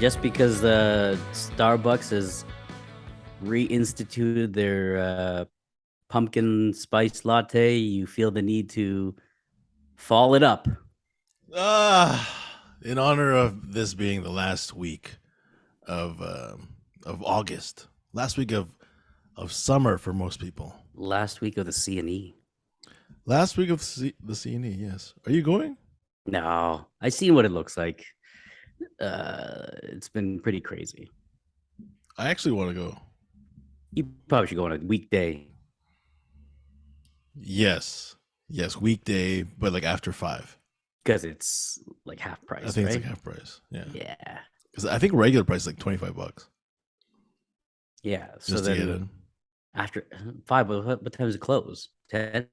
just because Starbucks has reinstituted their pumpkin spice latte, you feel the need to follow it up. In honor of this being the last week of August, last week of summer for most people. Last week of the C&E. Last week of the C&E, yes. Are you going? No, I seen what it looks like. It's been pretty crazy. I actually want to go. You probably should go on a weekday. Yes, weekday, but like after 5. Because it's like half price. I think right? it's like half price. Yeah. Because I think regular price is like $25. Yeah. So just to get in. After 5, what time does it close? 10?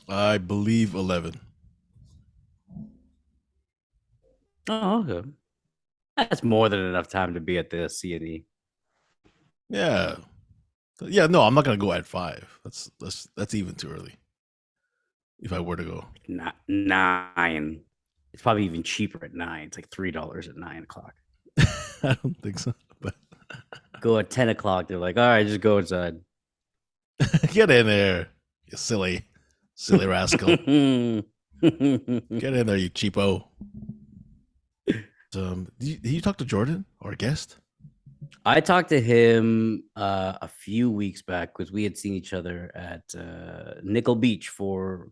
I believe 11. Oh, okay. That's more than enough time to be at the C&E. Yeah. No, I'm not gonna go at 5. That's even too early. If I were to go, 9. It's probably even cheaper at 9. It's like $3 at 9 o'clock. I don't think so. But go at 10 o'clock. They're like, all right, just go inside. Get in there, you silly rascal. Get in there, you cheapo. Did you talk to Jordan, our guest? I talked to him a few weeks back because we had seen each other at Nickel Beach for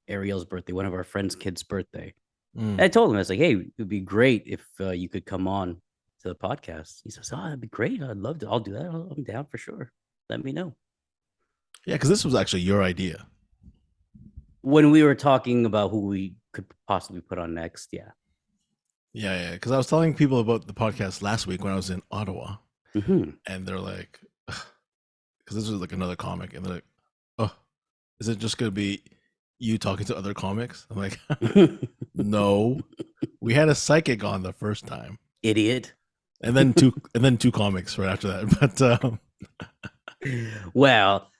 Ariel's birthday, one of our friends' kids' birthday. And I told him, I was like, hey, it would be great if you could come on to the podcast. He says, oh, that'd be great. I'd love to. I'll do that. I'm down for sure. Let me know. Yeah, because this was actually your idea. When we were talking about who we could possibly put on next, yeah. Yeah, because I was telling people about the podcast last week when I was in Ottawa, and they're like, because this was like another comic, and they're like, oh, is it just going to be you talking to other comics? I'm like, no, we had a psychic on the first time, idiot, and then two comics right after that. But well,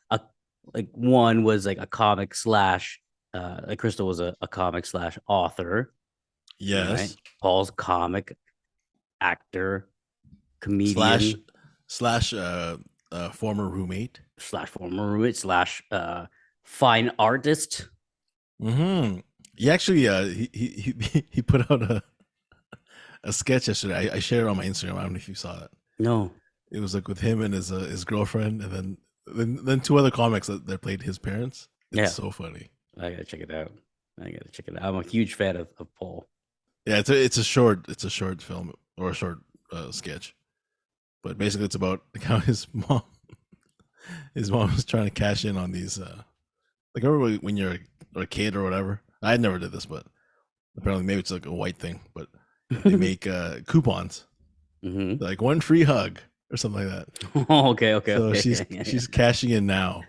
like one was like a comic slash, like Crystal was a comic slash author. Yes. Right? Paul's comic actor, comedian slash former roommate slash fine artist. He actually he put out a sketch yesterday. I shared it on my Instagram. I don't know if you saw it. No. It was like with him and his girlfriend, and then two other comics that played his parents. It's so funny. I gotta check it out. I'm a huge fan of Paul. Yeah, it's a short film or a short sketch, but basically it's about like how his mom was trying to cash in on these. Like remember when you're a kid or whatever. I never did this, but apparently maybe it's like a white thing. But they make coupons, like 1 free hug or something like that. Oh, okay. So she's cashing in now,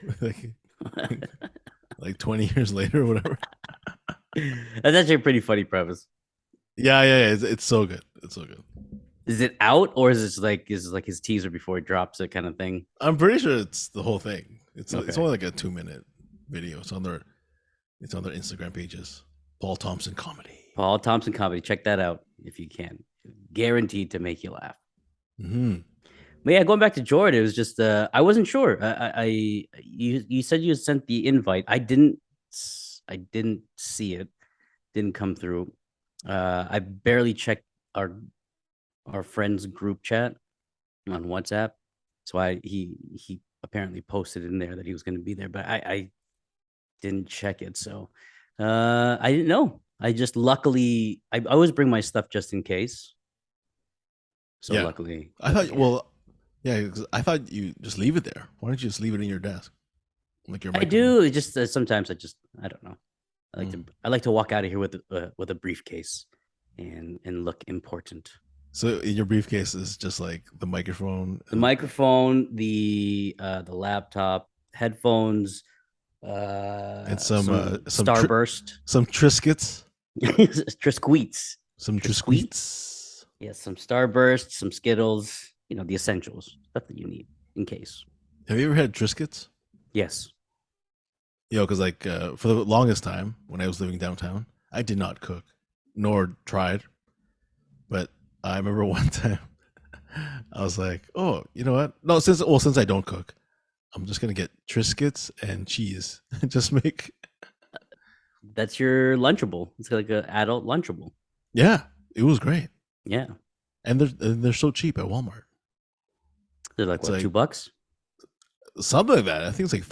like 20 years later or whatever. That's actually a pretty funny premise. Yeah. It's so good. It's so good. Is it out or is it like his teaser before he drops it kind of thing? I'm pretty sure it's the whole thing. It's only like a 2-minute video. It's on their Instagram pages. Paul Thompson Comedy. Check that out if you can. Guaranteed to make you laugh. But yeah, going back to Jordan, it was just I wasn't sure. You said you sent the invite. I didn't see it. Didn't come through. I barely checked our friends group chat on WhatsApp, so he apparently posted in there that he was going to be there, but I didn't check it, so I didn't know. I just luckily I always bring my stuff just in case. So yeah. Luckily, I thought I thought you just leave it there. Why don't you just leave it in your desk? Like your microphone? I do. It just sometimes I don't know. I like to walk out of here with a briefcase and look important. So in your briefcase is just like the microphone, the laptop, headphones, and some Starburst, some Triscuits, some Triscuits. Yes, some Starburst, some Skittles. The essentials, stuff that you need in case. Have you ever had Triscuits? Yes. Because like for the longest time when I was living downtown, I did not cook, nor tried. But I remember one time I was like, oh, you know what? No, since I don't cook, I'm just gonna get Triscuits and cheese and just make. That's your Lunchable. It's like an adult Lunchable. Yeah, it was great. Yeah, and they're so cheap at Walmart. they're like It's what, like $2? something like that. I think it's like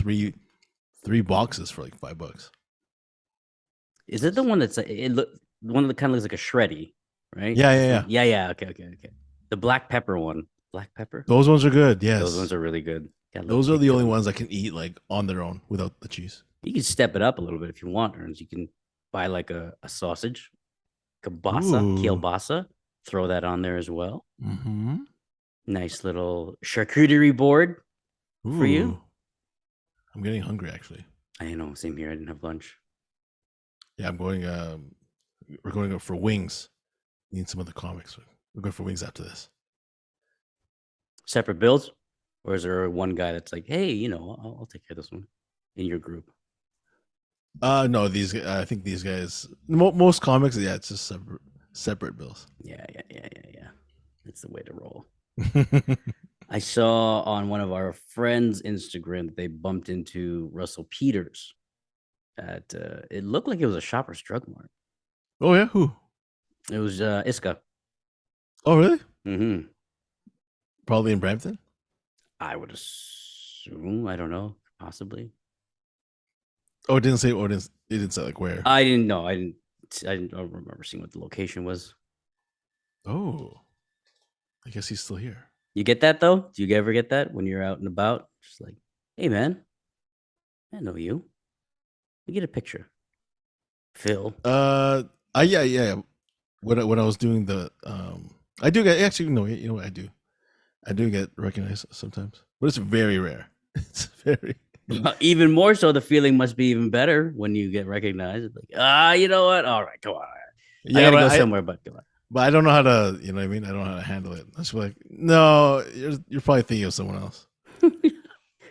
three boxes for like $5. Is it the one that's like, the one that kind of looks like a shreddy, right? Yeah. Okay. The black pepper one. Black pepper. Those ones are good. Yes, Those ones are really good. Those are the only ones I can eat like on their own without the cheese. You can step it up a little bit if you want, Ernst. You can buy like a sausage, kielbasa, throw that on there as well. Mm-hmm. Nice little charcuterie board for you. I'm getting hungry, actually. I know, same here. I didn't have lunch. Yeah, I'm going. We're going for wings. Need some of the comics. We're going for wings after this. Separate bills, or is there one guy that's like, hey, I'll take care of this one in your group? No, I think these guys. Most comics, yeah, it's just separate bills. Yeah. It's the way to roll. I saw on one of our friends' Instagram that they bumped into Russell Peters at it looked like it was a Shoppers Drug Mart. Oh yeah, who? It was Iska. Oh really? Mm-hmm. Probably in Brampton. I would assume. I don't know. Possibly. Oh, it didn't say. Oh, it didn't say like where. I didn't know. I don't remember seeing what the location was. Oh, I guess he's still here. You get that though? Do you ever get that when you're out and about? Just like, hey man, I know you. We get a picture. Phil. Yeah. When I was doing the I do get actually no, you know what I do. I do get recognized sometimes, but it's very rare. It's very even more so. The feeling must be even better when you get recognized. Like, you know what? All right, come on. Yeah, I gotta go somewhere, but come on. But I don't know how to, you know what I mean? I don't know how to handle it. I just like, no, you're probably thinking of someone else.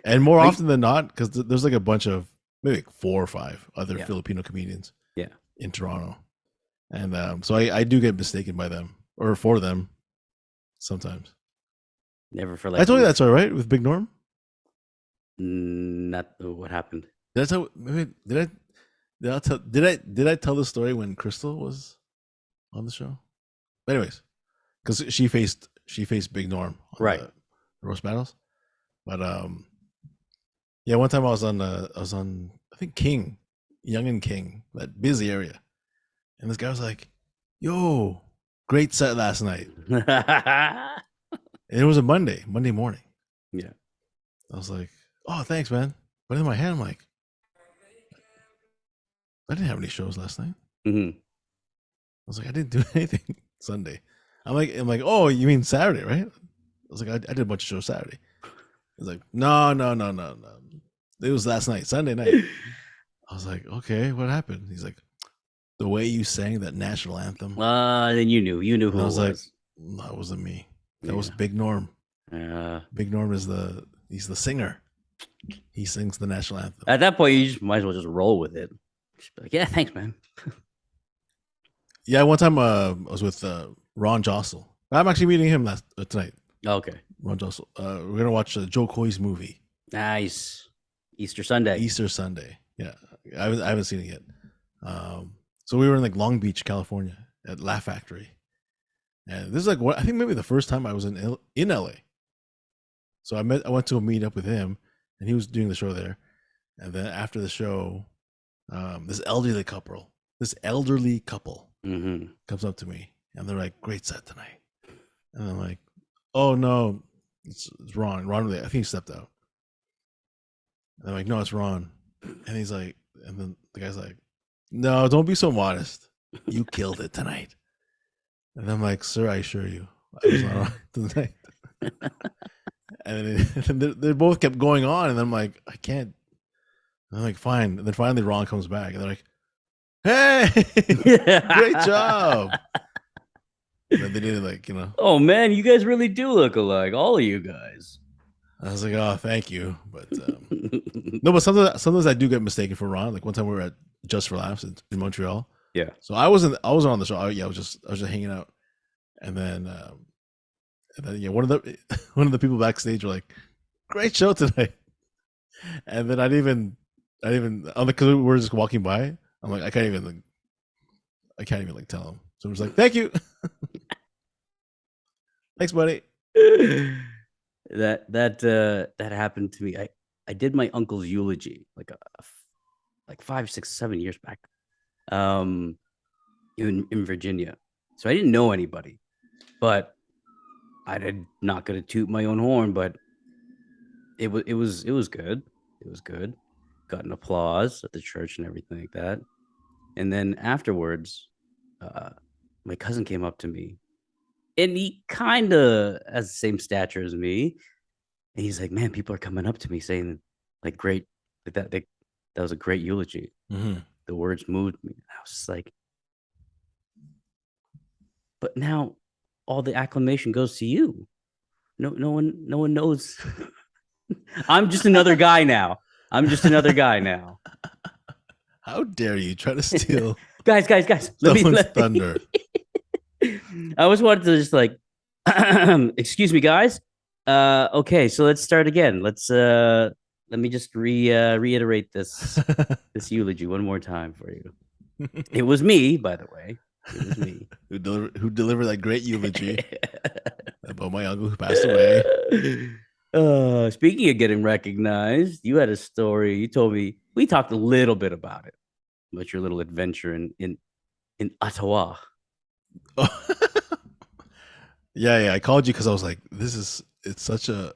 And more often than not, because there's like a bunch of maybe like 4 or 5 other Filipino comedians in Toronto. And so I do get mistaken by them or for them sometimes. Never for like. I told you that's all right with Big Norm. Not what happened. That's how. Maybe did I tell the story when Crystal was on the show? But anyways, because she faced Big Norm on the roast battles. But yeah, one time I was on I think King, Young and King, that busy area, and this guy was like, "Yo, great set last night." And it was a Monday morning. Yeah. I was like, oh, thanks, man. But in my head, I'm like, I didn't have any shows last night. Mm-hmm. I was like, I didn't do anything Sunday. I'm like, oh, you mean Saturday, right? I was like, I did a bunch of shows Saturday. He's like, no. It was last night, Sunday night. I was like, okay, what happened? He's like, the way you sang that national anthem. Then you knew who it was. Like, no, it wasn't me. That was Big Norm. Big Norm he's the singer. He sings the national anthem. At that point, you might as well just roll with it. Just be like, yeah, thanks, man. Yeah, one time I was with Ron Jossel. I'm actually meeting him tonight. Okay. Ron Jossel. We're gonna watch Joe Coy's movie. Nice. Easter Sunday. Yeah, I haven't seen it yet. So we were in like Long Beach, California, at Laugh Factory. And this is like I think maybe the first time I was in LA. So I went to a meet up with him, and he was doing the show there. And then after the show, this elderly couple comes up to me, and they're like, "Great set tonight." And I'm like, "Oh no, it's Ron. Ron, I think he stepped out." And I'm like, "No, it's Ron." And he's like, and then the guy's like, "No, don't be so modest. You killed it tonight." And I'm like, "Sir, I assure you, I was not on tonight." And then they both kept going on, and I'm like, I can't. And I'm like, fine. And then finally Ron comes back, and they're like, "Hey, great job." And then they did it like, you know. Oh man, you guys really do look alike, all of you guys. I was like, oh, thank you, but no. But sometimes I do get mistaken for Ron. Like one time we were at Just for Laughs in Montreal. Yeah. So I wasn't on the show. I was just hanging out, And then yeah, one of the people backstage were like, "Great show tonight." And then I didn't even on the because we were just walking by. I'm like, I can't even like tell him. So I was like, "Thank you, thanks, buddy." That happened to me. I did my uncle's eulogy like 5, 6, 7 years back, in Virginia. So I didn't know anybody, but I did not gonna toot my own horn, but it was good. It was good. Got an applause at the church and everything like that. And then afterwards, my cousin came up to me, and he kind of has the same stature as me. And he's like, "Man, people are coming up to me saying, like, great, like that was a great eulogy. Mm-hmm. The words moved me." I was just like, but now all the acclamation goes to you. No one knows. I'm just another guy now. How dare you try to steal guys? someone's thunder? I always wanted to just like, excuse me, guys. Okay, so let's start again. Let me just reiterate this eulogy one more time for you. It was me, by the way. It was me who delivered that great eulogy about my uncle who passed away. Speaking of getting recognized, you had a story. You told me, we talked a little bit about your little adventure in Ottawa. Oh. Yeah. I called you because I was like, it's such a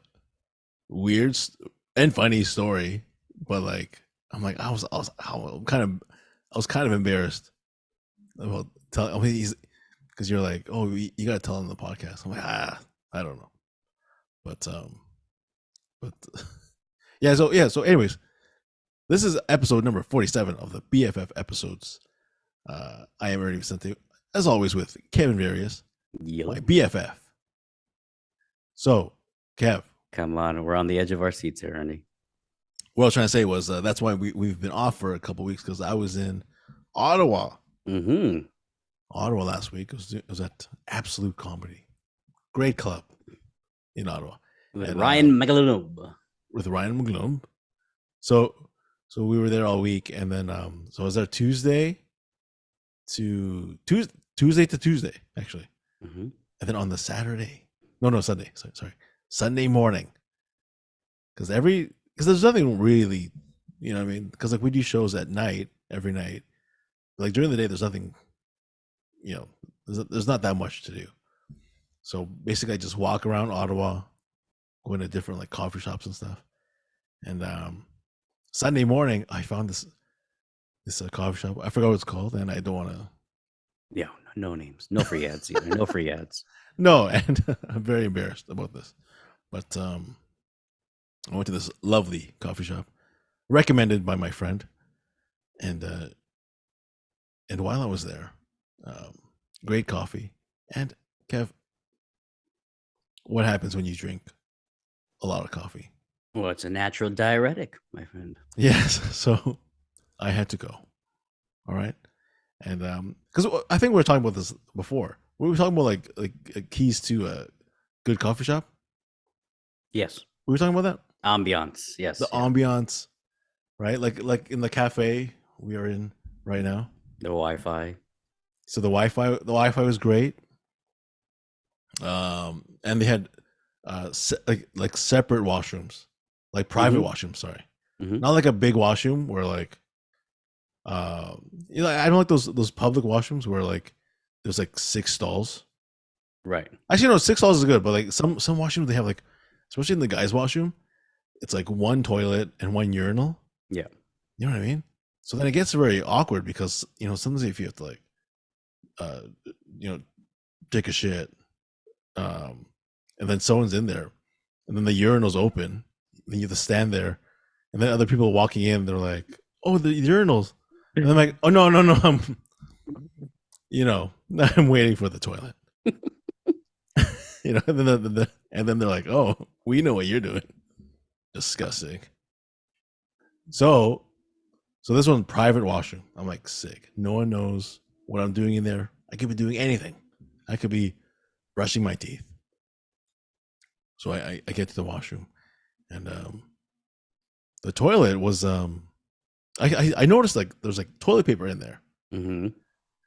weird and funny story, but like, I'm like, I was kind of embarrassed about telling. I mean, because you're like, oh, you gotta tell him the podcast. I'm like, I don't know, but yeah. So anyways, this is episode number 47 of the BFF episodes. I am Ernie Vicente, as always, with Kevin Various, my BFF. So, Kev, come on, we're on the edge of our seats here, Ernie. What I was trying to say was that's why we've been off for a couple of weeks, because I was in Ottawa. Mm-hmm. Ottawa last week. It was at Absolute Comedy, great club in Ottawa. With Ryan McGlone. So we were there all week, and then so I was there Tuesday to Tuesday actually, mm-hmm. And then on the Sunday. Sorry, Sunday morning. Because there's nothing really, you know what I mean? Because like we do shows at night every night. Like during the day, there's nothing, you know, there's not that much to do. So basically, I just walk around Ottawa, go into different like coffee shops and stuff. And Sunday morning, I found this coffee shop. I forgot what it's called, and I don't want to. Yeah, no names, no free ads either. No free ads. No, and I'm very embarrassed about this, but I went to this lovely coffee shop, recommended by my friend, and while I was there, great coffee. And Kev, what happens when you drink a lot of coffee? Well, it's a natural diuretic, my friend. Yes, so I had to go. All right, and because I think we were talking about this before. We were talking about like keys to a good coffee shop. Yes, we were talking about that ambiance. Yes, ambiance, right? Like in the cafe we are in right now. The Wi-Fi. So the Wi-Fi was great. And they had like separate washrooms, like private washrooms. Sorry, not like a big washroom where like, you know, I don't like those public washrooms where like there's like 6 stalls. Right. Actually, no, 6 stalls is good, but like some washrooms they have like, especially in the guys' washroom, it's like 1 toilet and 1 urinal. Yeah. You know what I mean? So then it gets very awkward because, you know, sometimes if you have to like, you know, take a shit, and then someone's in there, and then the urinal's open, then you have to stand there, and then other people walking in, they're like, "Oh, the urinals," and I'm like, "Oh no, I'm, you know, I'm waiting for the toilet." You know, and then they're like, "Oh, we know what you're doing." Disgusting. So this one's private washroom. I'm like, sick. No one knows what I'm doing in there. I could be doing anything. I could be brushing my teeth. So I get to the washroom, and the toilet was I noticed like there's like toilet paper in there, and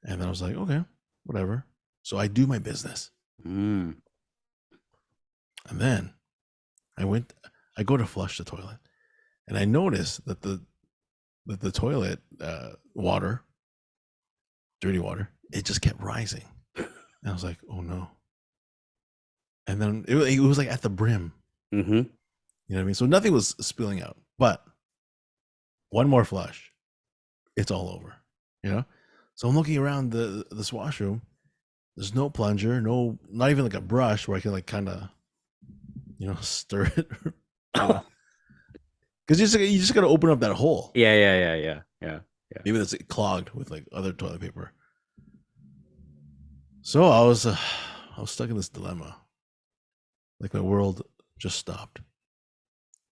then I was like, okay, whatever. So I do my business, and then I go to flush the toilet, and I notice that the toilet water, dirty water, it just kept rising, and I was like, oh no. And then it was like at the brim. You know what I mean? So nothing was spilling out, but one more flush, it's all over. You know? So I'm looking around this washroom. There's no plunger, not even like a brush where I can like kind of, stir it. Because you just got to open up that hole. Yeah. Maybe that's clogged with like other toilet paper. So I was stuck in this dilemma. Like my world just stopped.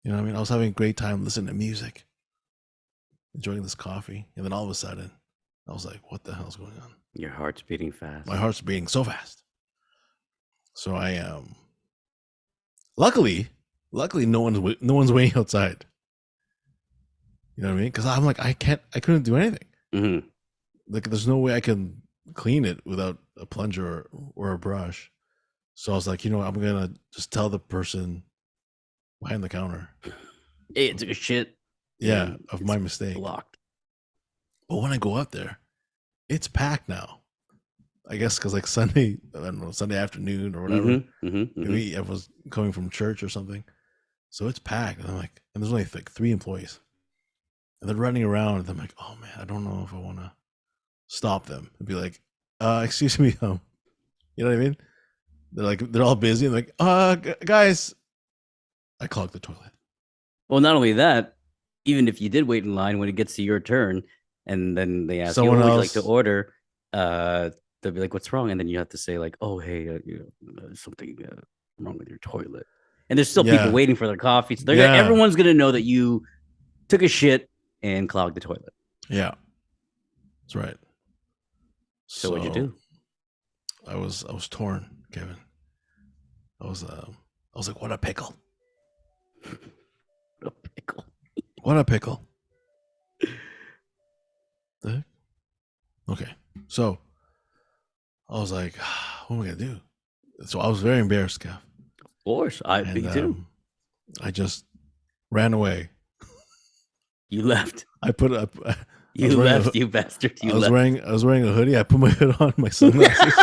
You know what I mean? I was having a great time listening to music, enjoying this coffee, and then all of a sudden, I was like, "What the hell's going on?" Your heart's beating fast. My heart's beating so fast. So I luckily, no one's waiting outside. You know what I mean? Because I'm like, I couldn't do anything. Like, there's no way I can clean it without a plunger or a brush. So I was like, I'm gonna just tell the person behind the counter, hey, it took a shit. Yeah, of my mistake. Blocked. But when I go up there, it's packed now. I guess because like Sunday afternoon or whatever. Maybe I was coming from church or something. So it's packed. And I'm like, and there's only like 3 employees. And they're running around. And I'm like, oh man, I don't know if I want to stop them and be like, excuse me, you know what I mean? They're all busy and like, guys, I clogged the toilet. Well, not only that, even if you did wait in line, when it gets to your turn, and then they ask Someone you, would you else like to order? They'll be like, "What's wrong?" And then you have to say like, "Oh, hey, something wrong with your toilet." And there's still people waiting for their coffee. So everyone's gonna know that you took a shit and clogged the toilet. Yeah, that's right. So what'd you do? I was torn, Kevin. I was like, what a pickle. What a pickle. What a pickle. The heck? Okay. So I was like, what am I gonna do? So I was very embarrassed, Kev. Of course. Me too. I just ran away. You left. I put up you left, you bastard. I was wearing a hoodie. I put my hood on, my sunglasses.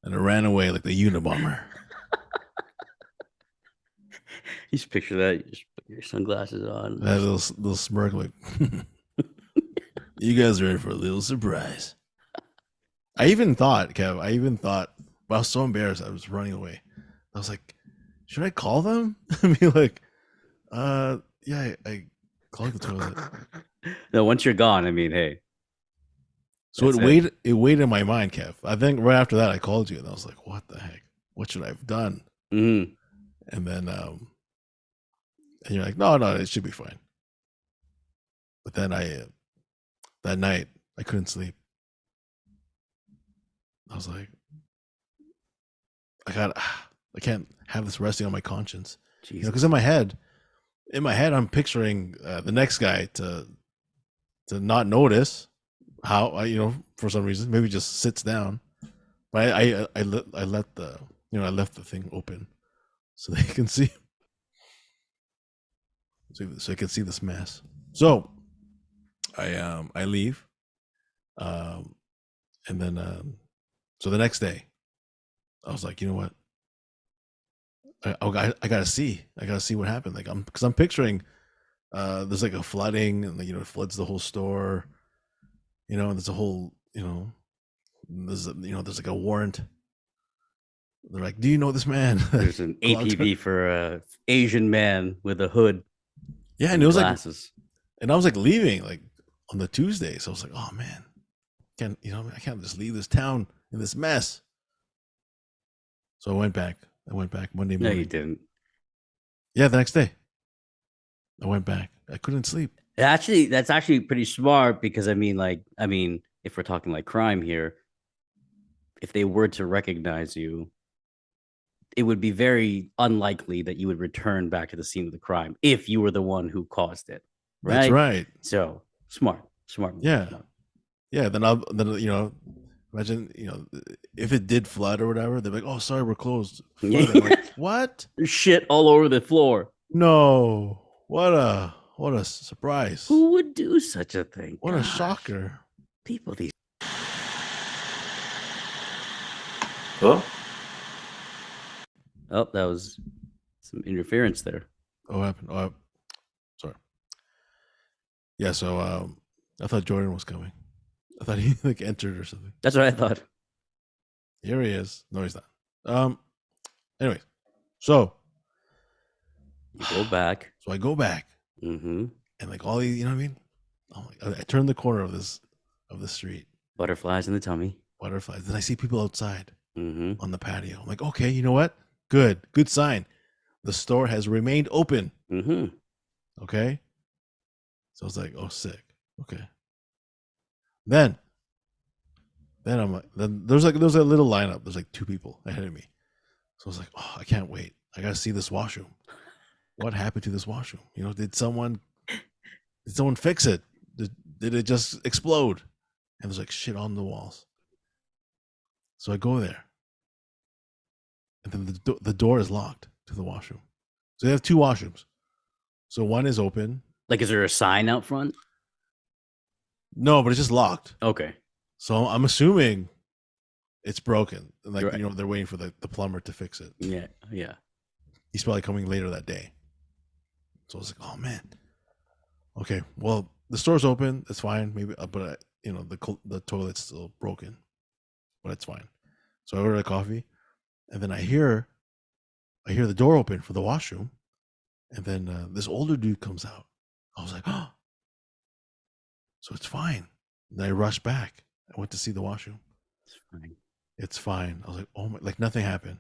And I ran away like the Unabomber. You just picture that. You just put your sunglasses on. That little smirk, like, you guys are in for a little surprise. I even thought, Kev, but I was so embarrassed. I was running away. I was like, should I call them? I mean, like, yeah, I clogged the toilet. No, once you're gone, I mean, hey. So it weighed in my mind, Kev. I think right after that, I called you, and I was like, "What the heck? What should I have done?" And then, and you're like, "No, it should be fine." But then that night, I couldn't sleep. I was like, I can't have this resting on my conscience, because in my head, I'm picturing the next guy to not notice. How for some reason maybe just sits down, but I left the thing open so they can see, so I can see this mess. So I leave, and then so the next day I was like, you know what, I gotta see what happened. Like because I'm picturing there's like a flooding and it floods the whole store. And there's a whole, there's like a warrant. They're like, do you know this man? There's an APB for a Asian man with a hood. Yeah, and it was glasses. And I was like leaving like on the Tuesday, so I was like, oh man, I can't just leave this town in this mess. So I went back Monday morning. No, you didn't. Yeah, the next day I went back. I couldn't sleep. That's actually pretty smart because I mean, if we're talking like crime here, if they were to recognize you, it would be very unlikely that you would return back to the scene of the crime if you were the one who caused it. Right? That's right. So smart. Yeah. Smart. Yeah. Then imagine, if it did flood or whatever, they're like, "Oh, sorry, we're closed." Yeah. Like, what? There's shit all over the floor. No. What a surprise. Who would do such a thing? What a shocker. People, these. Oh, that was some interference there. What happened? Oh, sorry. Yeah, so I thought Jordan was coming. I thought he like entered or something. That's what I thought. Here he is. No, he's not. Anyways, so you go back. So I go back, and like all these, you know what I mean? Oh, I turn the corner of the street. Butterflies in the tummy. Butterflies. Then I see people outside on the patio. I'm like, okay, you know what? Good sign. The store has remained open. Okay. So I was like, oh, sick. Okay. Then I'm like, there's a little lineup. There's like 2 people ahead of me. So I was like, oh, I can't wait. I gotta see this washroom. What happened to this washroom? Did someone fix it? Did it just explode? And there's like shit on the walls. So I go there, and then the door is locked to the washroom. So they have 2 washrooms. So one is open. Like, is there a sign out front? No, but it's just locked. Okay. So I'm assuming it's broken. Like, right. They're waiting for the plumber to fix it. Yeah. He's probably coming later that day. So I was like, oh man. Okay, well, the store's open. It's fine. Maybe, but the toilet's still broken, but it's fine. So I ordered a coffee, and then I hear the door open for the washroom, and then this older dude comes out. I was like, oh, so it's fine. And then I rushed back. I went to see the washroom. It's fine. I was like, oh my, like nothing happened.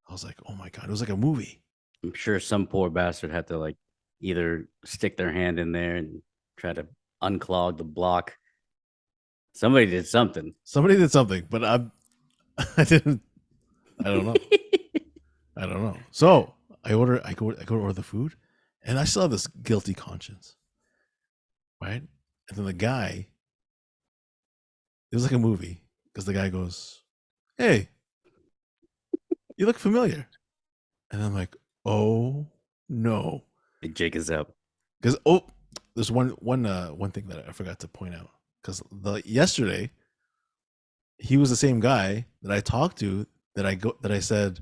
I was like, oh my God, it was like a movie. I'm sure some poor bastard had to like either stick their hand in there and try to unclog the block. Somebody did something. But I didn't. I don't know. So I go to order the food, and I still have this guilty conscience, right? And then the guy, it was like a movie, because the guy goes, "Hey, you look familiar," and I'm like, "Oh no, big jig is up." Because there's one thing that I forgot to point out, because yesterday he was the same guy that I talked to that I said,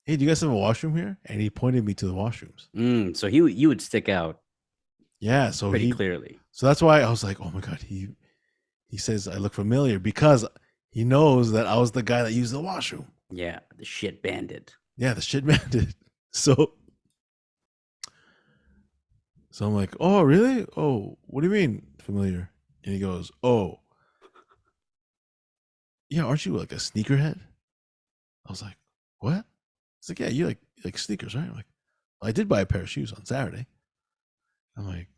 hey, do you guys have a washroom here? And he pointed me to the washrooms. So you would stick out. Yeah, so pretty clearly. So that's why I was like, oh my God, he says I look familiar, because he knows that I was the guy that used the washroom. Yeah, the shit bandit. Yeah, the shit bandit. So I'm like, oh, really? Oh, what do you mean familiar? And he goes, oh, yeah, aren't you like a sneakerhead? I was like, what? He's like, yeah, you like sneakers, right? I'm like, well, I did buy a pair of shoes on Saturday. I'm like,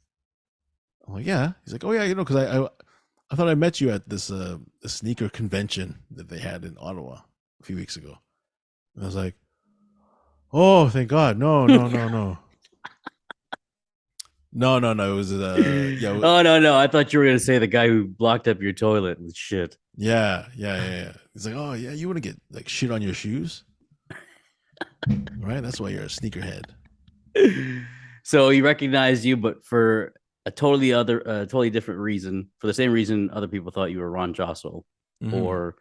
yeah. He's like, oh yeah, because I thought I met you at this a sneaker convention that they had in Ottawa a few weeks ago. And I was like, oh, thank God, no. No, it was yeah. Oh no! I thought you were gonna say the guy who blocked up your toilet with shit. Yeah. He's like, oh yeah, you want to get like shit on your shoes, right? That's why you're a sneakerhead. So he recognized you, but for a totally different reason. For the same reason other people thought you were Ron Jossel or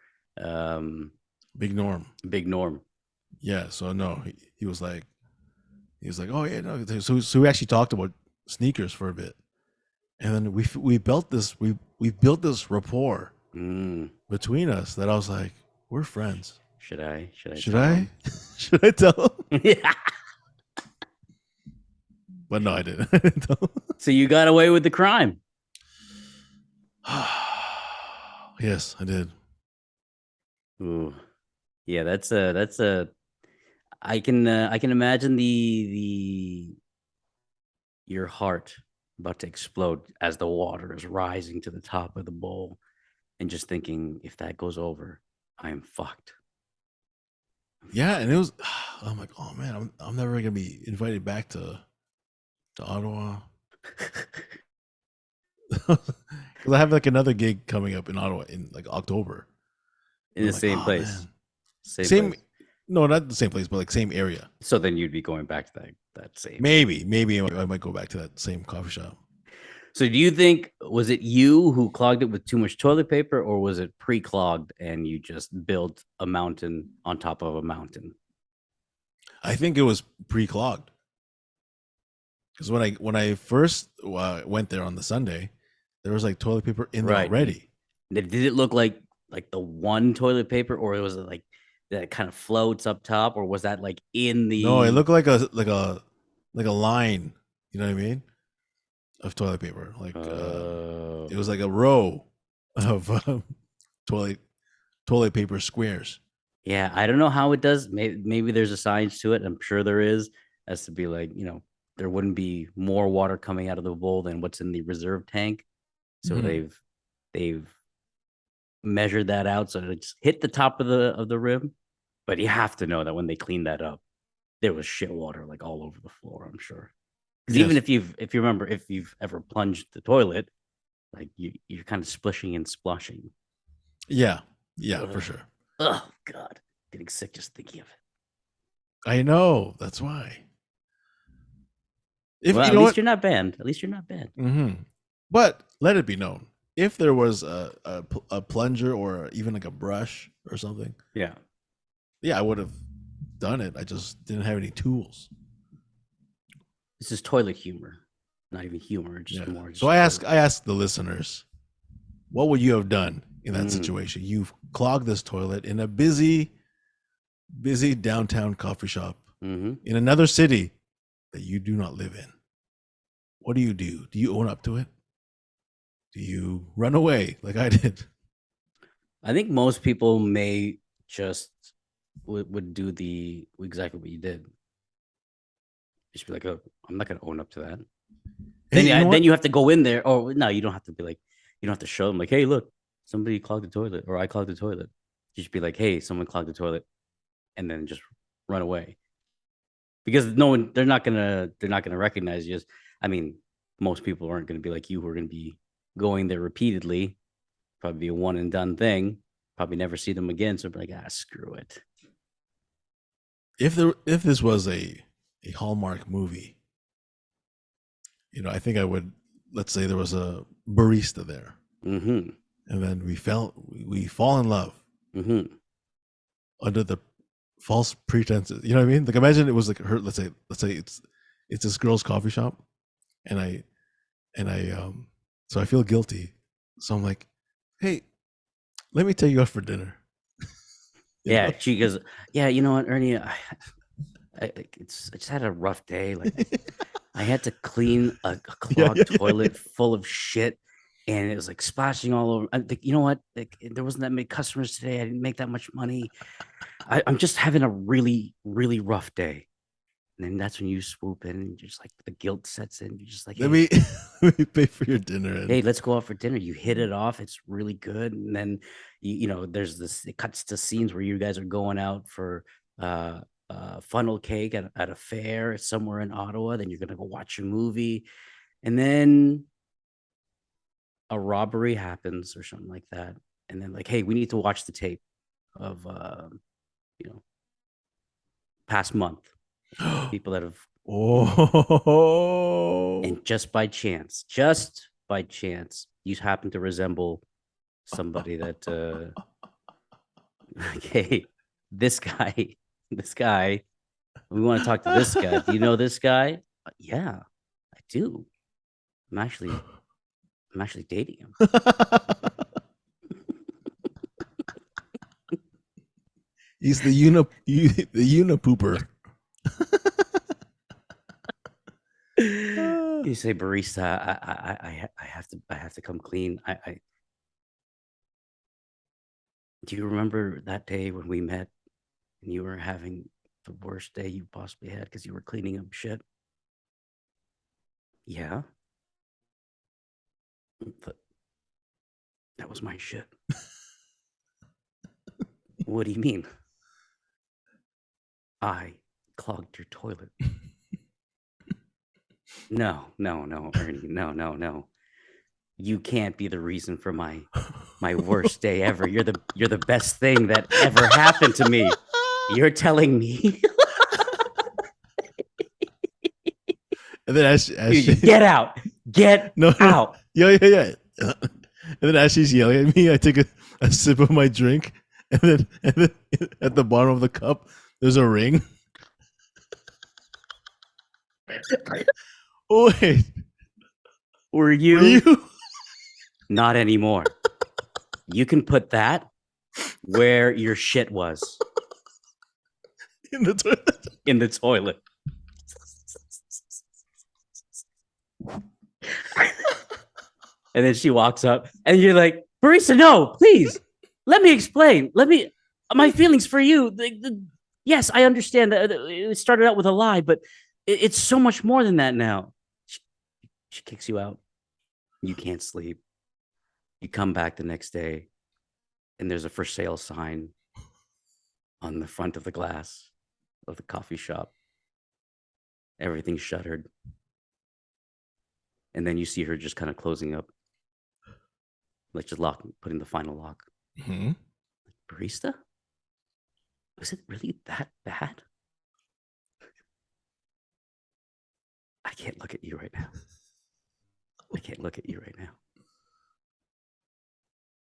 Big Norm. Yeah. So no, he was like, oh yeah, no. So we actually talked about sneakers for a bit, and then we built this rapport between us that I was like, we're friends. Should I tell him? Yeah. But no, I didn't. So you got away with the crime. Yes, I did. Ooh. Yeah, that's a I can imagine your heart about to explode as the water is rising to the top of the bowl, and just thinking, if that goes over, I'm fucked. Yeah, and it was. I'm like, oh man, I'm never gonna be invited back to Ottawa because I have like another gig coming up in Ottawa in like October. In And the I'm like, same oh place. man, Same place. No, not the same place, but like same area. So then you'd be going back to that same. Maybe I might go back to that same coffee shop. So do you think, was it you who clogged it with too much toilet paper, or was it pre-clogged and you just built a mountain on top of a mountain? I think it was pre-clogged because when I first went there on the Sunday, there was like toilet paper in there already. Did it look like the one toilet paper, or was it like that kind of floats up top, or was that like in the? No, it looked like a line. You know what I mean? Of toilet paper, like it was like a row of toilet paper squares. Yeah, I don't know how it does. Maybe there's a science to it. I'm sure there is, as to be like, there wouldn't be more water coming out of the bowl than what's in the reserve tank. So they've measured that out, so it's hit the top of the rim. But you have to know that when they cleaned that up, there was shit water like all over the floor, I'm sure. Because even if you remember, if you've ever plunged the toilet, like you're kind of splishing and splushing. Yeah, for sure. Oh God, getting sick just thinking of it. I know, that's why. Well, at least you're not banned. At least you're not banned. Mm-hmm. But let it be known, if there was a plunger or even like a brush or something, yeah, I would have done it. I just didn't have any tools. This is toilet humor, not even humor. Just more. Just so I ask the listeners, what would you have done in that situation? You've clogged this toilet in a busy downtown coffee shop in another city that you do not live in. What do? Do you own up to it? Do you run away like I did? I think most people may just would do exactly what you did. Just be like, oh, I'm not going to own up to that. Then you have to go in there. Or no, you don't have to be like, you don't have to show them like, hey, look, somebody clogged the toilet, or I clogged the toilet. You should be like, hey, someone clogged the toilet, and then just run away. Because they're not gonna recognize you. I mean, most people aren't gonna be like you, who are gonna be going there repeatedly. Probably be a one and done thing. Probably never see them again. So be like, screw it. If this was a Hallmark movie, I think I would. Let's say there was a barista there, and then we fall in love under the false pretenses. You know what I mean? Like, imagine it was like her. Let's say it's this girl's coffee shop, and I so I feel guilty. So I'm like, hey, let me take you out for dinner. Yeah, she goes, yeah, you know what, Ernie, I just had a rough day. Like, I had to clean a clogged toilet full of shit, and it was like splashing all over. I'm like, you know what? Like, there wasn't that many customers today. I didn't make that much money. I'm just having a really, really rough day. And then that's when you swoop in, and you're just like, the guilt sets in. You're just like, hey, let me pay for your dinner. Hey, let's go out for dinner. You hit it off. It's really good. And then there's this. It cuts to scenes where you guys are going out for funnel cake at a fair somewhere in Ottawa. Then you're gonna go watch a movie, and then a robbery happens or something like that. And then like, hey, we need to watch the tape of past month. People that have and just by chance, you happen to resemble somebody that like, hey, this guy, we want to talk to this guy. Do you know this guy? Yeah, I do. I'm actually dating him. He's the unipooper. You say, barista, I have to come clean. Do you remember that day when we met and you were having the worst day you possibly had because you were cleaning up shit? Yeah. But that was my shit. What do you mean? I clogged your toilet. No, Ernie. No. You can't be the reason for my worst day ever. You're the best thing that ever happened to me. You're telling me. And then as she, get out. Out. Yeah. And then as she's yelling at me, I take a sip of my drink, and then at the bottom of the cup, there's a ring. Oh, wait. Were you? Not anymore. You can put that where your shit was. In the toilet. In the toilet. And then she walks up, and you're like, barista, no, please. Let me explain. My feelings for you. Yes, I understand that it started out with a lie, but it's so much more than that now. She kicks you out. You can't sleep. You come back the next day, and there's a for sale sign on the front of the glass of the coffee shop. Everything's shuttered. And then you see her just kind of closing up. Like just putting the final lock. Mm-hmm. Barista? Was it really that bad? I can't look at you right now.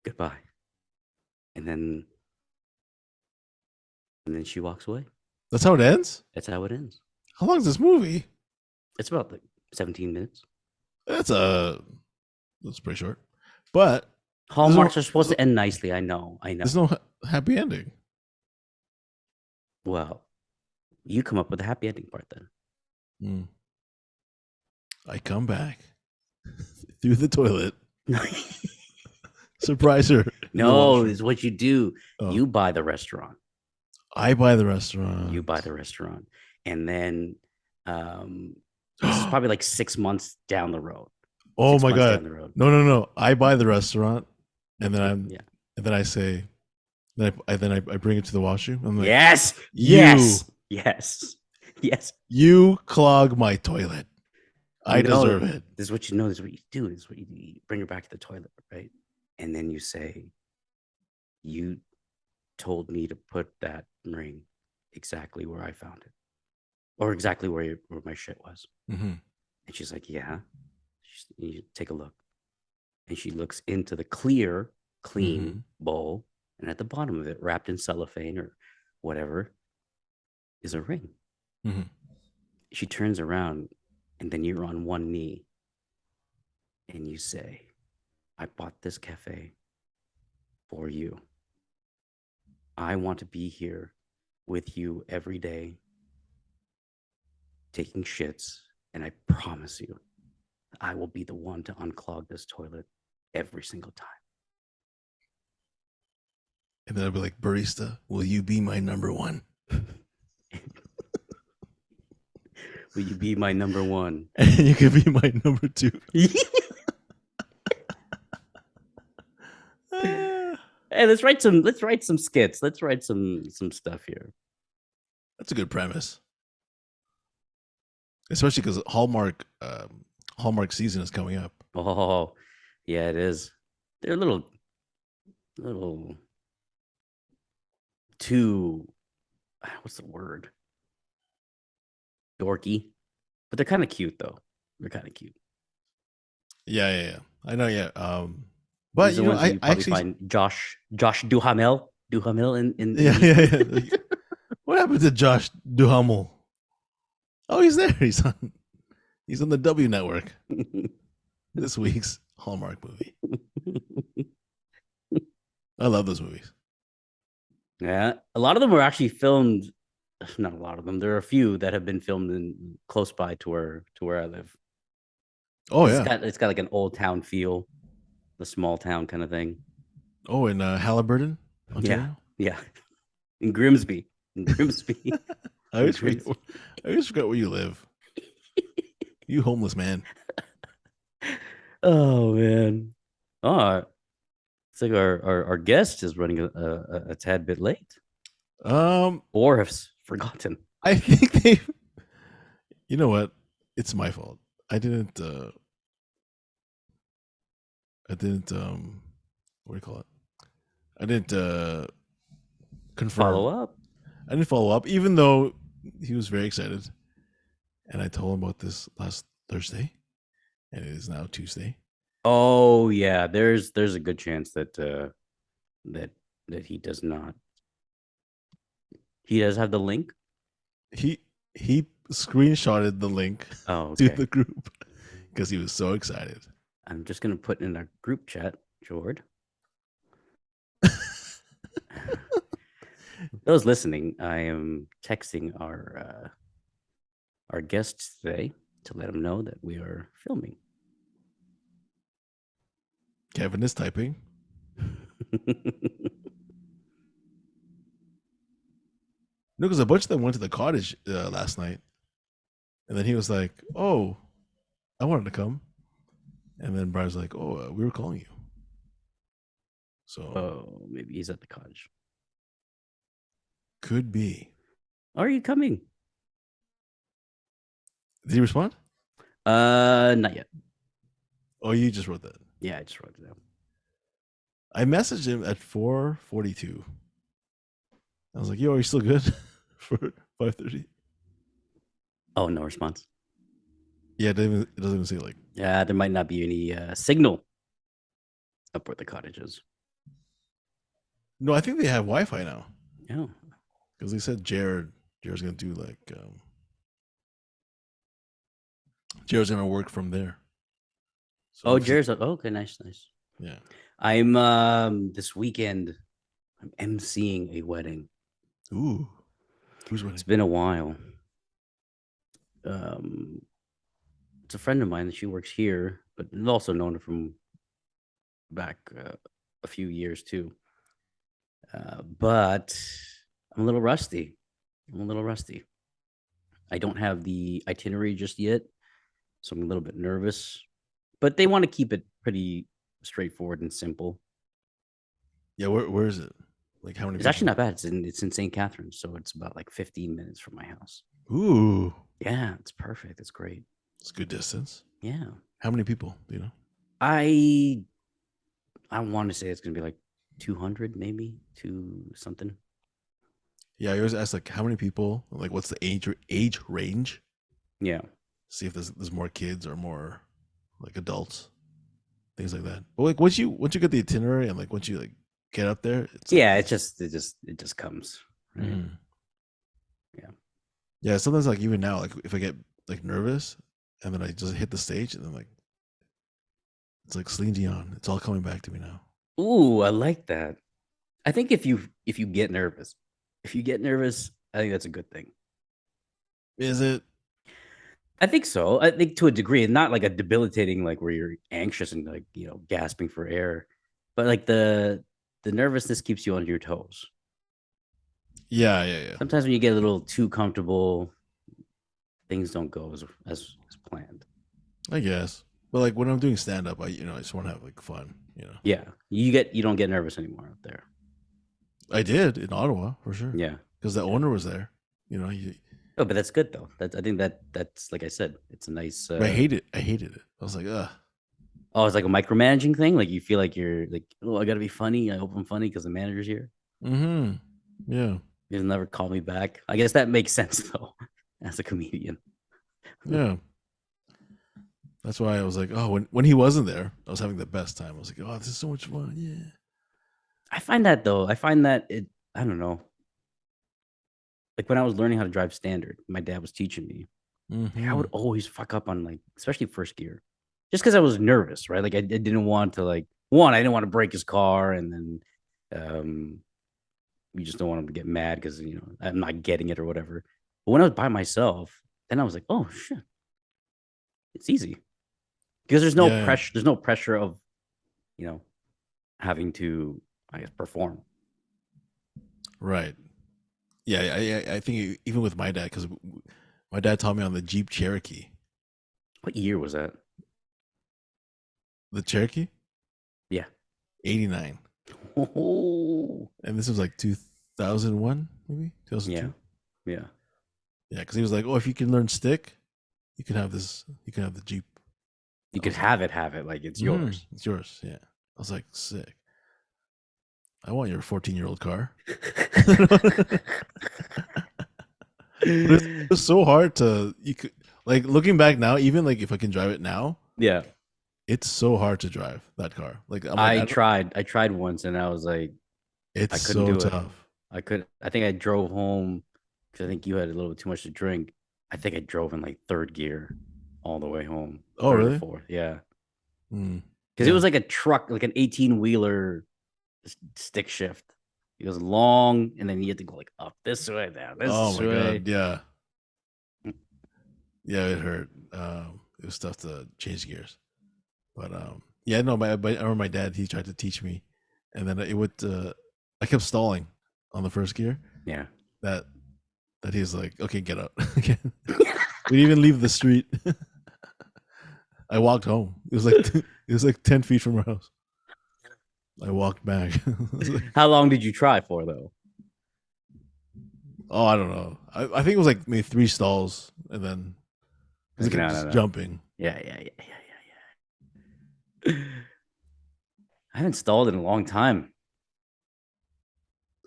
Goodbye. And then she walks away. That's how it ends? That's how it ends. How long is this movie? It's about like 17 minutes. That's pretty short. But Hallmarks are supposed to end nicely. I know. There's no happy ending. Well, you come up with the happy ending part then. I come back through the toilet. Surprise her. No, is what you do. Oh. You buy the restaurant. I buy the restaurant. You buy the restaurant. And then this is probably like 6 months down the road. Oh my God. No. I buy the restaurant, and then I bring it to the washroom. I'm like, yes. You clog my toilet. I deserve it. This is what you know. This is what you do. This is what you bring her back to the toilet, right? And then you say, you told me to put that ring exactly where I found it, or exactly where my shit was. Mm-hmm. And she's like, yeah. You take a look. And she looks into the clean bowl, and at the bottom of it, wrapped in cellophane or whatever, is a ring. Mm-hmm. She turns around, and then you're on one knee, and you say, I bought this cafe for you. I want to be here with you every day, taking shits, and I promise you, I will be the one to unclog this toilet every single time. And then I'll be like, barista, will you be my number one? Will you be my number one? And you can be my number two. Hey, let's write some skits. Let's write some stuff here. That's a good premise. Especially because Hallmark season is coming up. Oh, yeah, it is. They're a little too, what's the word? Dorky. But they're kind of cute though. They're kind of cute. Yeah. I know, yeah. But you know, I actually find Josh Duhamel in yeah. What happened to Josh Duhamel? Oh, he's there. He's on the W Network. This week's Hallmark movie. I love those movies. Yeah, a lot of them were actually filmed. Not a lot of them. There are a few that have been filmed in close by to where I live. Oh, it's got like an old town feel, the small town kind of thing. Oh, in Halliburton, Ontario? Yeah. In Grimsby. I always forget where you live. You homeless man. Oh man. Oh, It's like our guest is running a tad bit late, Um, or has forgotten. I think they. You know what? It's my fault. I didn't. I didn't. What do you call it? I didn't confirm. Follow up. I didn't follow up, even though he was very excited, and I told him about this last Thursday, and it is now Tuesday. Oh yeah, there's a good chance that that he does not. He does have the link. He screenshotted the link to the group because he was so excited. I'm just gonna put in our group chat, Jord. Those listening, I am texting our guests today to let them know that we are filming. Kevin is typing. No, because a bunch of them went to the cottage last night, and then he was like, "Oh, I wanted to come," and then Brian's like, "Oh, we were calling you." So, maybe he's at the cottage. Could be. Are you coming? Did he respond? Not yet. Oh, you just wrote that. Yeah, I just wrote it down. I messaged him at 4:42. I was like, "Yo, are you still good for 5:30?" Oh, no response. Yeah, it doesn't even say like. Yeah, there might not be any signal up where the cottage is. No, I think they have Wi-Fi now. Yeah, because they said Jared's gonna do like Jared's gonna work from there. So Jared's okay, nice. Yeah. I'm this weekend I'm emceeing a wedding. Ooh. Who's wedding? It's been a while. It's a friend of mine that she works here, but I've also known her from back a few years too. But I'm a little rusty. I don't have the itinerary just yet, so I'm a little bit nervous. But they want to keep it pretty straightforward and simple. Yeah, where is it? Like how many? It's actually not bad. It's in St. Catharines, so it's about like 15 minutes from my house. Ooh. Yeah, it's perfect. It's great. It's good distance. Yeah. How many people do you know? I want to say it's gonna be like 200, maybe 2 something. Yeah, I always ask like how many people, like what's the age range? Yeah. See if there's more kids or more like adults, things like that. But like once you get the itinerary and like once you like get up there, it's yeah, like, it just comes. Right? Mm. Yeah. Yeah, sometimes like even now, like if I get like nervous and then I just hit the stage and then like it's like Celine Dion. It's all coming back to me now. Ooh, I like that. I think if you get nervous, I think that's a good thing. Is it? I think so. I think to a degree, not like a debilitating, like where you're anxious and like gasping for air, but like the nervousness keeps you on your toes. Yeah. Sometimes when you get a little too comfortable, things don't go as planned. I guess. But like when I'm doing stand up, I just want to have like fun. Yeah, you don't get nervous anymore up there. I did in Ottawa for sure. Yeah, because the owner was there. Oh, but that's good though. I think that's like I said, it's a nice. I hated it. I was like, ugh. Oh, it's like a micromanaging thing. Like you feel like you're like, oh, I gotta be funny. I hope I'm funny because the manager's here. Mm-hmm. Yeah. He'll never call me back. I guess that makes sense though, as a comedian. Yeah. That's why I was like, oh, when he wasn't there, I was having the best time. I was like, oh, this is so much fun. Yeah. I find that I don't know. Like when I was learning how to drive standard, my dad was teaching me. Mm-hmm. I would always fuck up on like, especially first gear, just because I was nervous, right? Like I didn't want to I didn't want to break his car, and then you just don't want him to get mad because I'm not getting it or whatever. But when I was by myself, then I was like, oh shit, it's easy because there's no pressure. There's no pressure of having to, I guess, perform. Right. Yeah, I think even with my dad, because my dad taught me on the Jeep Cherokee. What year was that? The Cherokee? Yeah. 89. Oh. And this was like 2001, maybe 2002. Yeah. Because he was like, "Oh, if you can learn stick, you can have this. You can have the Jeep. You could have it like it's yours. It's yours." Yeah. I was like, "Sick. I want your 14-year-old car." It was so hard to like looking back now, even like if I can drive it now. Yeah. It's so hard to drive that car. Like I tried once and I was like, it's I couldn't so do tough. it. I think I drove home because I think you had a little bit too much to drink. I think I drove in like third gear all the way home. Oh, really? Fourth, yeah. Because it was like a truck, like an 18-wheeler stick shift. It was long, and then you had to go like up this way, down this way. Oh my god, yeah. Yeah, it hurt. It was tough to change gears. But yeah, no, I remember my dad, he tried to teach me, and then it would I kept stalling on the first gear. Yeah. That he's like, "Okay, get out." We didn't even leave the street. I walked home. It was like 10 feet from our house. I walked back. How long did you try for though? Oh, I don't know. I think it was like maybe 3 stalls, and then it kept just jumping. Yeah. I haven't stalled in a long time.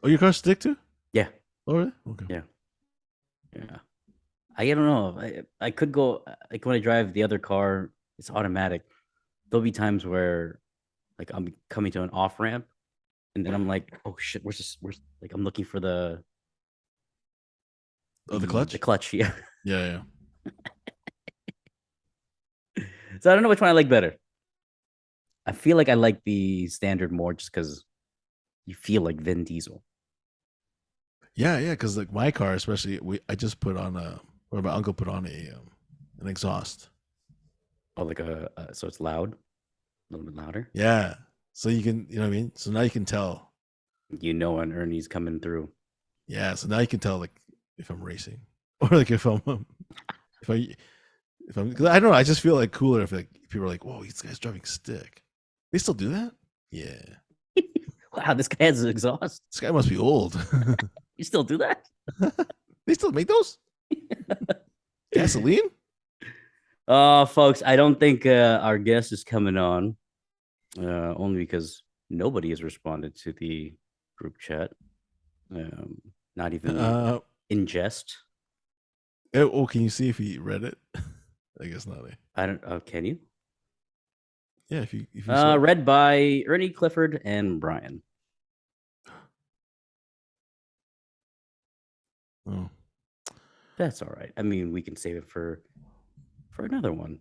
Oh, your car stick too? Yeah. Oh, really? Okay. Yeah. I don't know. I could go like when I drive the other car, it's automatic. There'll be times where like I'm coming to an off ramp, and then I'm like, oh shit, where's like I'm looking for the clutch? The clutch, yeah. Yeah. So I don't know which one I like better. I feel like I like the standard more just because you feel like Vin Diesel. Yeah, because like my car, especially, I just put on or my uncle put on an exhaust. Oh, like so it's loud, a little bit louder. Yeah, so you can, you know what I mean. So now you can tell. You know when Ernie's coming through. Yeah, so now you can tell like if I'm racing or like if I'm because I don't know. I just feel like cooler if like people are like, "Whoa, this guy's driving stick." They still do that? Yeah. Wow, this guy has an exhaust. This guy must be old. You still do that? They still make those? Gasoline? Folks, I don't think our guest is coming on. Only because nobody has responded to the group chat. Not even in jest. Oh, can you see if he read it? I guess not. I don't. Can you? Yeah, if you read by Ernie, Clifford, and Brian. Oh, that's all right. I mean, we can save it for another one.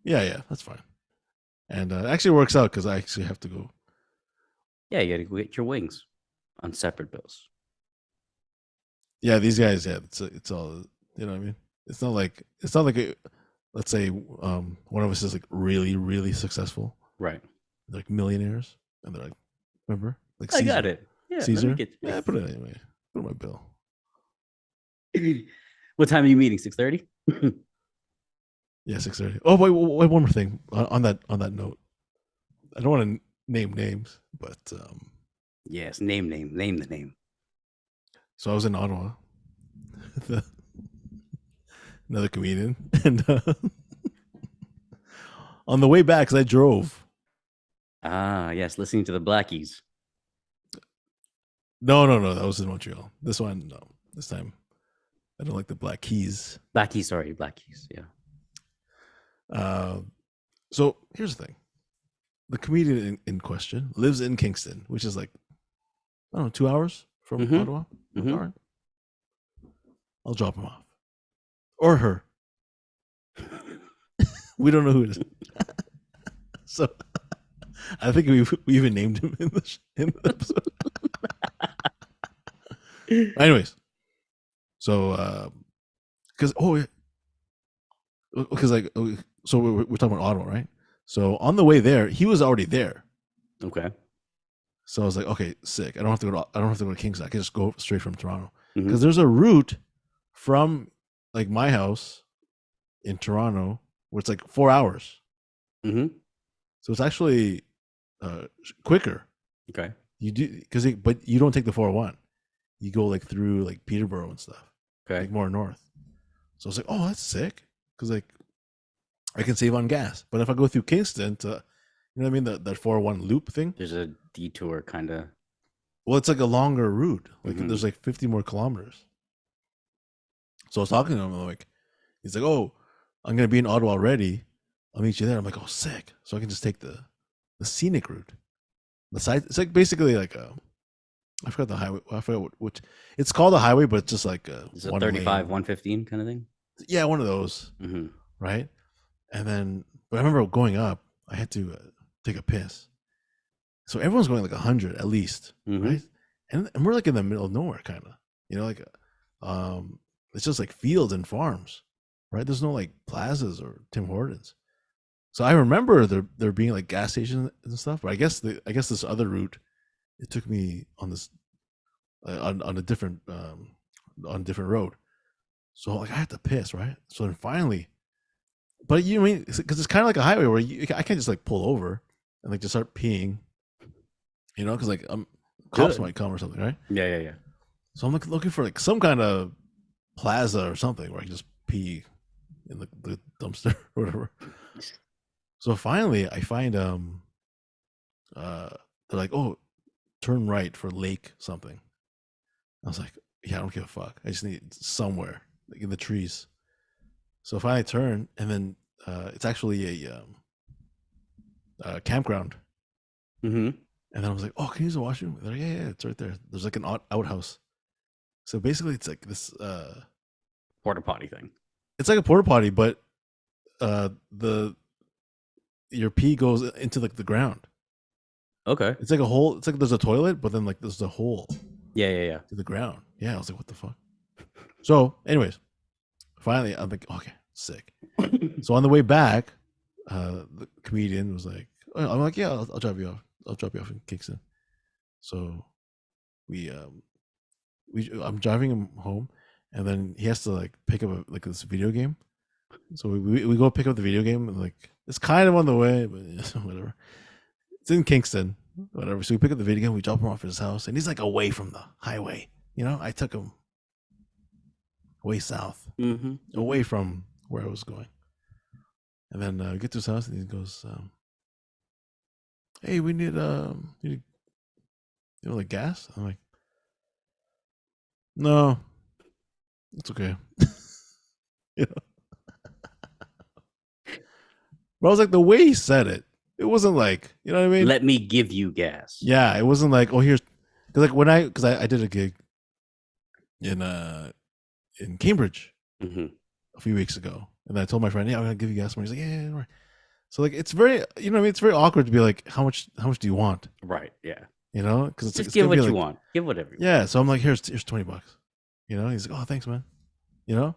Yeah, that's fine. And it actually works out because I actually have to go. Yeah, you got to go get your wings on separate bills. Yeah, these guys. Yeah, it's all. You know what I mean? It's not like let's say one of us is like really, really successful, right? They're like millionaires, and they're like, remember, like Caesar. I got it. Yeah, Caesar. Yeah, put it anyway. Put it on my bill. What time are you meeting? 6:30. Yeah, 6:30. Oh, wait, one more thing on that note. I don't want to name names, but yes, name the name. So I was in Ottawa. Another comedian, and on the way back, because I drove. Yes, listening to the Blackies. No, that was in Montreal. This one, no. This time, I don't like the Black Keys. Black Keys, yeah. So here's the thing: the comedian in question lives in Kingston, which is like, I don't know, 2 hours from Ottawa. Mm-hmm. All right, I'll drop him off. Or her. We don't know who it is. So I think we even named him in the episode. Anyways, so because like so we're talking about Ottawa, right? So on the way there, he was already there. Okay. So I was like, okay, sick. I don't have to go to Kingston. I can just go straight from Toronto because there's a route from like my house in Toronto where it's like 4 hours. So it's actually quicker Okay. You do but you don't take the 401. You go like through like Peterborough and stuff, Okay. like more north. So I was like, oh, that's sick, because like I can save on gas. But if I go through Kingston to, you know what I mean, that 401 loop thing. There's a detour kind of. Well, it's like a longer route. Like there's like 50 more kilometers. So I was talking to him, like, he's like, oh, I'm gonna be in Ottawa already. I'll meet you there. I'm like, oh, sick. So I can just take the scenic route. The side, it's like basically like I forgot the highway. I forgot which it's called a highway, but it's just like it's a 35, 115 kind of thing. Yeah, one of those. Right. And then, but I remember going up, I had to take a piss. So everyone's going like 100 at least, right? And we're like in the middle of nowhere, kind of. You know, like it's just like fields and farms, right? There's no like plazas or Tim Hortons. So I remember there being like gas stations and stuff, but I guess this other route, it took me on this on a different road. So like I had to piss, right? So then finally, but you know, I mean, because it's kind of like a highway where I can't just like pull over and like just start peeing, you know, because like cops might come or something, right? Yeah. So I'm like looking for like some kind of plaza or something where I can just pee in the dumpster or whatever. So finally, I find they're like, oh, turn right for Lake something. I was like, yeah, I don't give a fuck. I just need somewhere like in the trees. So finally I turn, and then it's actually a campground. And then I was like, oh, can you use the washroom? They're like, yeah, it's right there. There's like an outhouse. So basically, it's like this porta potty thing. It's like a porta potty, but your pee goes into like the ground. Okay. It's like a hole. It's like there's a toilet, but then like there's a hole. Yeah. To the ground. Yeah, I was like, what the fuck? So, anyways, finally, I'm like, okay, sick. So on the way back, the comedian was like, oh, I'm like, yeah, I'll drop you off. I'll drop you off in Kingston. So I'm driving him home, and then he has to like pick up like this video game. So we go pick up the video game, and like it's kind of on the way, but whatever. It's in Kingston, whatever. So we pick up the video game, we drop him off at his house, and he's like away from the highway. You know, I took him way south, away from where I was going. And then we get to his house, and he goes, "Hey, we need like gas." I'm like, "No, it's okay." You know? But I was like, the way he said it, it wasn't like, you know what I mean? Let me give you gas. Yeah, it wasn't like, oh, here's, because like because I did a gig in Cambridge a few weeks ago, and I told my friend, yeah, I'm gonna give you gas money. He's like, yeah, right. So like, it's very, you know what I mean? It's very awkward to be like, how much do you want? Right. Yeah. You know, because just give what you want. Give whatever. You want. So I'm like, here's $20. You know, he's like, oh, thanks, man. You know,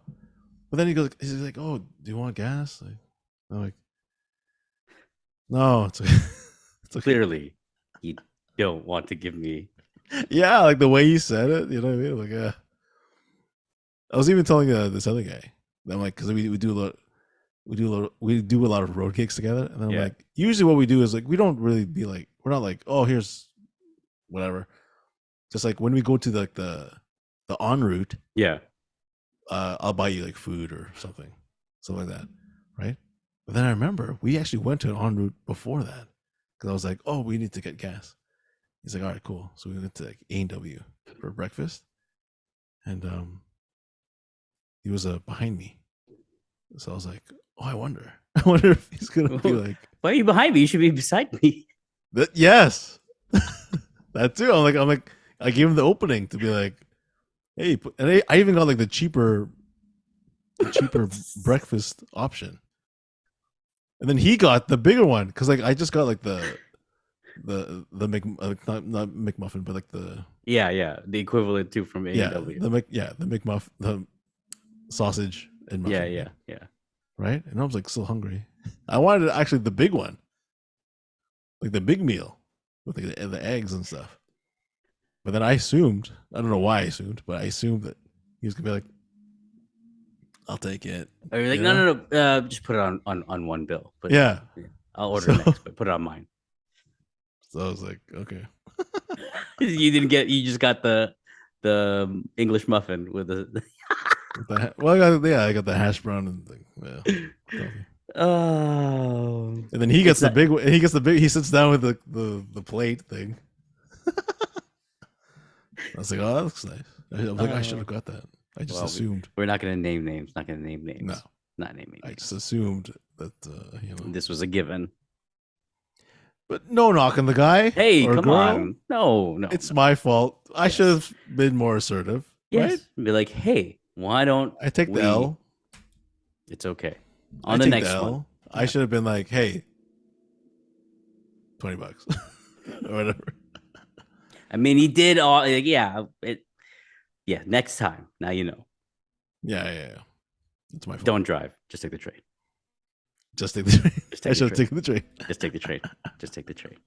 but then he's like, oh, do you want gas? Like, I'm like, no, it's okay. It's okay. Clearly, you don't want to give me. Yeah, like the way he said it, you know what I mean? Like, yeah. I was even telling this other guy that I'm like, because we do a lot of road gigs together, and then I'm like, usually what we do is like, we don't really be like, we're not like, oh, here's whatever. Just like when we go to like the en route, I'll buy you like food or something like that, right? But then I remember we actually went to an en route before that, because I was like, oh, we need to get gas. He's like, all right, cool. So we went to like A&W for breakfast, and he was behind me. So I was like, oh, I wonder if he's gonna be like, why are you behind me? You should be beside me. Yes, that too. I'm like, I gave him the opening to be like, hey, and I even got like the cheaper breakfast option. And then he got the bigger one, because like I just got like the not McMuffin, but like the the equivalent to from A&W. The McMuffin, the sausage and muffin. Yeah. Right, and I was like so hungry. I wanted actually the big one, like the big meal with the eggs and stuff. But then I assumed, I don't know why I assumed, but I assumed that he was gonna be like, I'll take it. Or you're like, no, just put it on one bill. But yeah, I'll order next, but put it on mine. So I was like, okay. You just got the English muffin with the. I got the hash brown and thing. Yeah. Oh. And then he gets the big. He sits down with the plate thing. I was like, oh, that looks nice. I should have got that. I just assumed. We're not going to name names. Not going to name names. No. Not naming names. I just assumed that, this was a given. But no knock on the guy. Hey, come on. No. It's my fault. I should have been more assertive. Yes. Right? Be like, hey, why don't I take the L? It's okay. On the next one. I should have been like, hey, $20 or whatever. I mean, he did all. Yeah. Next time. Now you know. Yeah. It's my fault. Don't drive. Just take the train. Just take the train. I should have taken the train. Just take the train. Just take the train.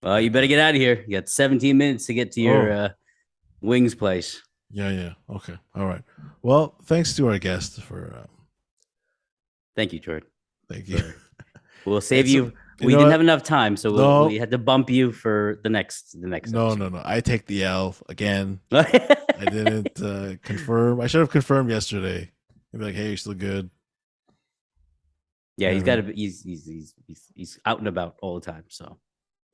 Well, you better get out of here. You got 17 minutes to get to your wings place. Yeah. Okay. All right. Well, thanks to our guest for. Thank you, Jordan. Thank you. We'll save you. We didn't have enough time, so we had to bump you for the next. No. I take the L again. I didn't confirm. I should have confirmed yesterday. I'd be like, hey, you're still good. Yeah, he's got to. He's out and about all the time. So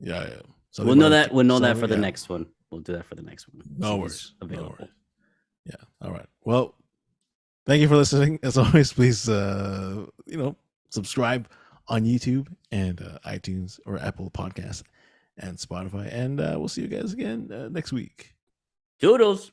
yeah. So we'll know that. We'll know that for the next one. We'll do that for the next one. No worries. Available. No worries. Yeah. All right. Well, thank you for listening. As always, please, subscribe on YouTube and iTunes or Apple Podcasts and Spotify. And we'll see you guys again next week. Toodles.